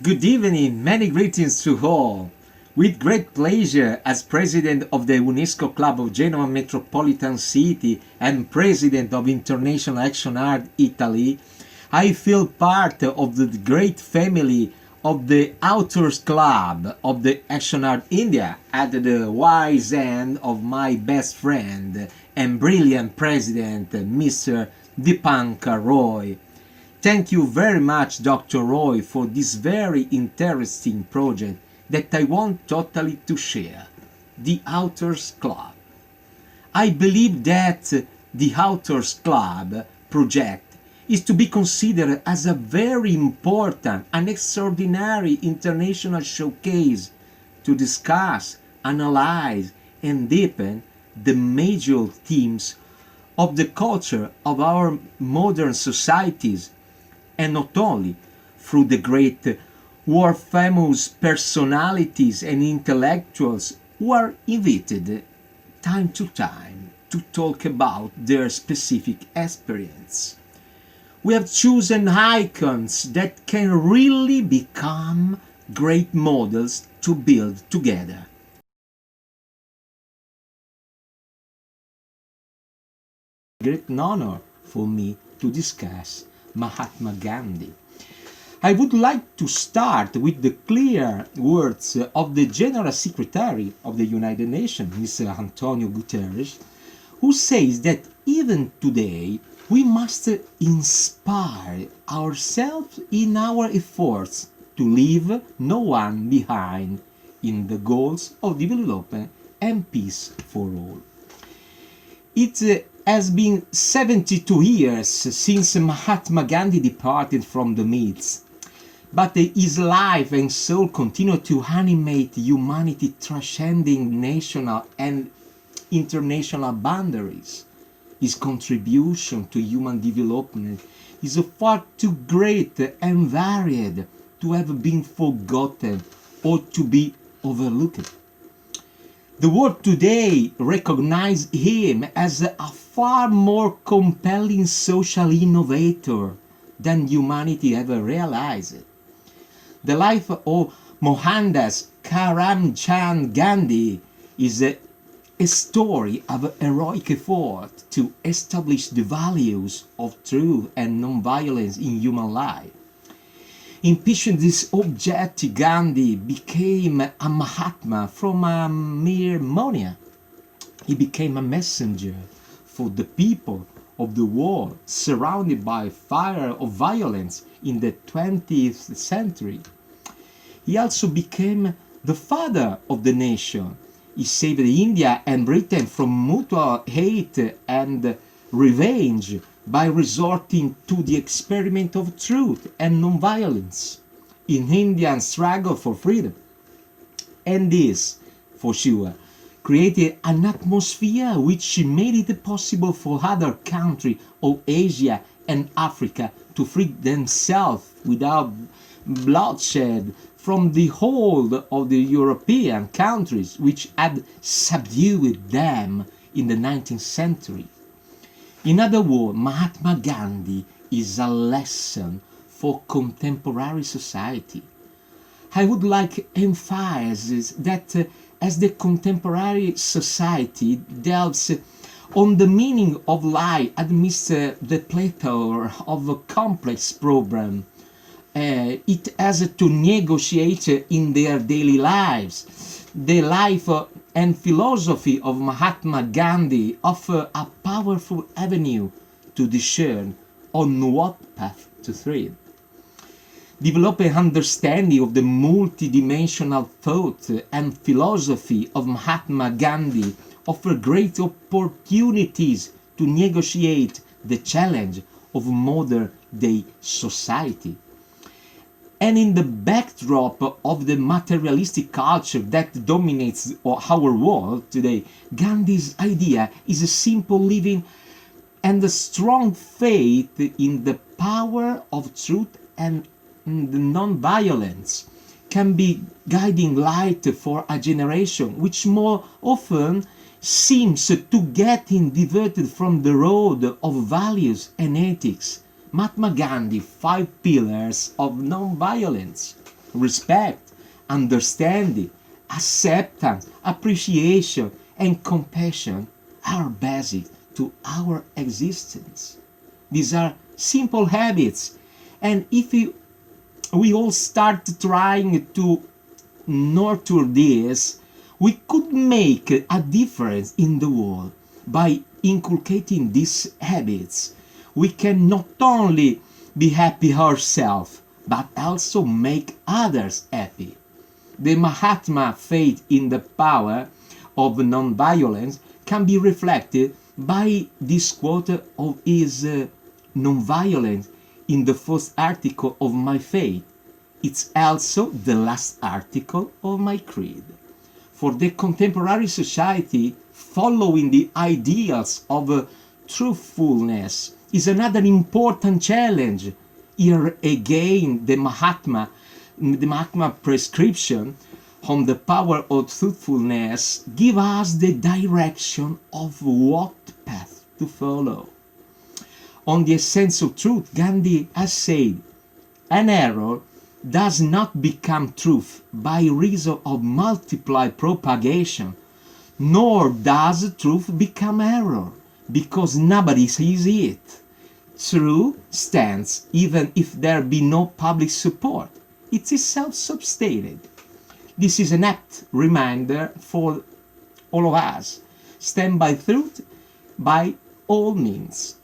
Good evening, many greetings to all. With great pleasure, as President of the UNESCO Club of Genoa Metropolitan City and President of International Action Art Italy, I feel part of the great family of the Authors Club of the Action Art India at the wise end of my best friend and brilliant President, Mr. Dipankar Roy. Thank you very much, Dr. Roy, for this very interesting project that I want totally to share, the Authors Club. I believe that the Authors Club project is to be considered as a very important and extraordinary international showcase to discuss, analyze, and deepen the major themes of the culture of our modern societies, and not only through the great world-famous personalities and intellectuals who are invited time to time to talk about their specific experience. We have chosen icons that can really become great models to build together. Great honor for me to discuss Mahatma Gandhi. I would like to start with the clear words of the General Secretary of the United Nations, Mr. Antonio Guterres, who says that even today we must inspire ourselves in our efforts to leave no one behind in the goals of development and peace for all. It has been 72 years since Mahatma Gandhi departed from the midst, but his life and soul continue to animate humanity, transcending national and international boundaries. His contribution to human development is far too great and varied to have been forgotten or to be overlooked. The world today recognizes him as a far more compelling social innovator than humanity ever realized. The life of Mohandas Karam Gandhi is a story of heroic effort to establish the values of truth and non-violence in human life. In pitching this object, Gandhi became a Mahatma from a mere monia. He became a messenger for the people of the world surrounded by fire of violence in the 20th century. He also became the father of the nation. He saved India and Britain from mutual hate and revenge by resorting to the experiment of truth and non-violence in Indian struggle for freedom. And this, for sure, created an atmosphere which made it possible for other countries of Asia and Africa to free themselves without bloodshed from the hold of the European countries which had subdued them in the 19th century. In other words, Mahatma Gandhi is a lesson for contemporary society. I would like to emphasize that as the contemporary society delves on the meaning of life amidst the plethora of a complex problem, it has to negotiate in their daily lives. The life and philosophy of Mahatma Gandhi offer a powerful avenue to discern on what path to tread. Develop an understanding of the multidimensional thought and philosophy of Mahatma Gandhi offer great opportunities to negotiate the challenge of modern day society. And in the backdrop of the materialistic culture that dominates our world today, Gandhi's idea is a simple living and a strong faith in the power of truth and the non-violence can be guiding light for a generation which more often seems to getting diverted from the road of values and ethics. Mahatma Gandhi, 5 pillars of non-violence. respect, understanding, acceptance, appreciation, and compassion are basic to our existence. These are simple habits, and if we all start trying to nurture this, we could make a difference in the world. By inculcating these habits, we can not only be happy ourselves, but also make others happy. The Mahatma faith in the power of non-violence can be reflected by this quote of his non-violence in the first article of my faith. It's also the last article of my creed. For the contemporary society, following the ideals of truthfulness is another important challenge. Here again, the Mahatma prescription on the power of truthfulness give us the direction of what path to follow. On the essence of truth, Gandhi has said, an error does not become truth by reason of multiplied propagation, nor does truth become error, because nobody sees it. Truth stands even if there be no public support. It is self-sustained. This is an apt reminder for all of us. Stand by truth by all means.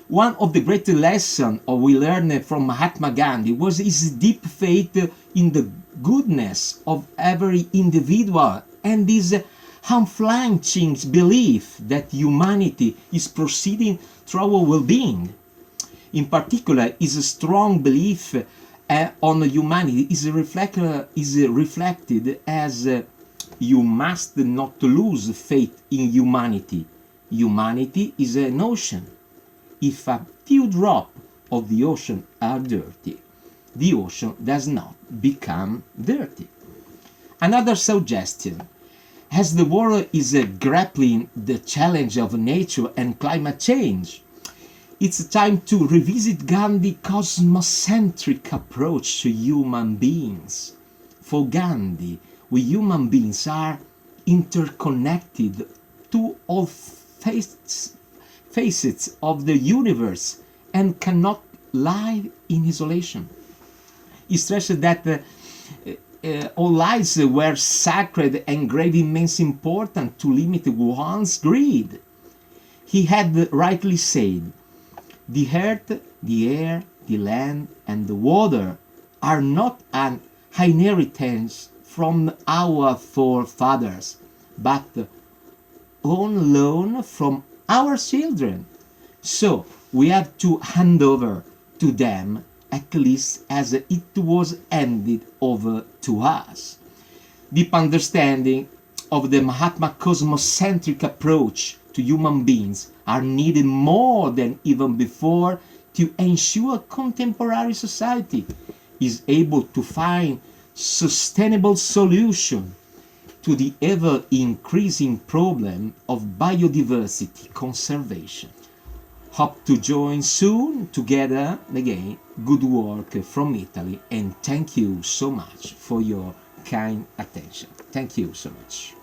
One of the great lessons we learned from Mahatma Gandhi was his deep faith in the goodness of every individual and his unflinching belief that humanity is proceeding through our well-being. In particular, his strong belief on humanity is reflected as you must not lose faith in humanity. Humanity is an ocean. If a few drops of the ocean are dirty, the ocean does not become dirty. Another suggestion: as the world is grappling the challenge of nature and climate change, it's time to revisit Gandhi's cosmocentric approach to human beings. For Gandhi, we human beings are interconnected to all facets of the universe and cannot live in isolation. He stressed that all lives were sacred and gave immense importance to limit one's greed. He had rightly said, the earth, the air, the land, and the water are not an inheritance from our forefathers, but on loan from our children. So we have to hand over to them at least as it was handed over to us. Deep understanding of the Mahatma cosmocentric approach to human beings are needed more than even before to ensure contemporary society is able to find sustainable solution to the ever-increasing problem of biodiversity conservation. Hope to join soon together again. Good work from Italy, and thank you so much for your kind attention. Thank you so much.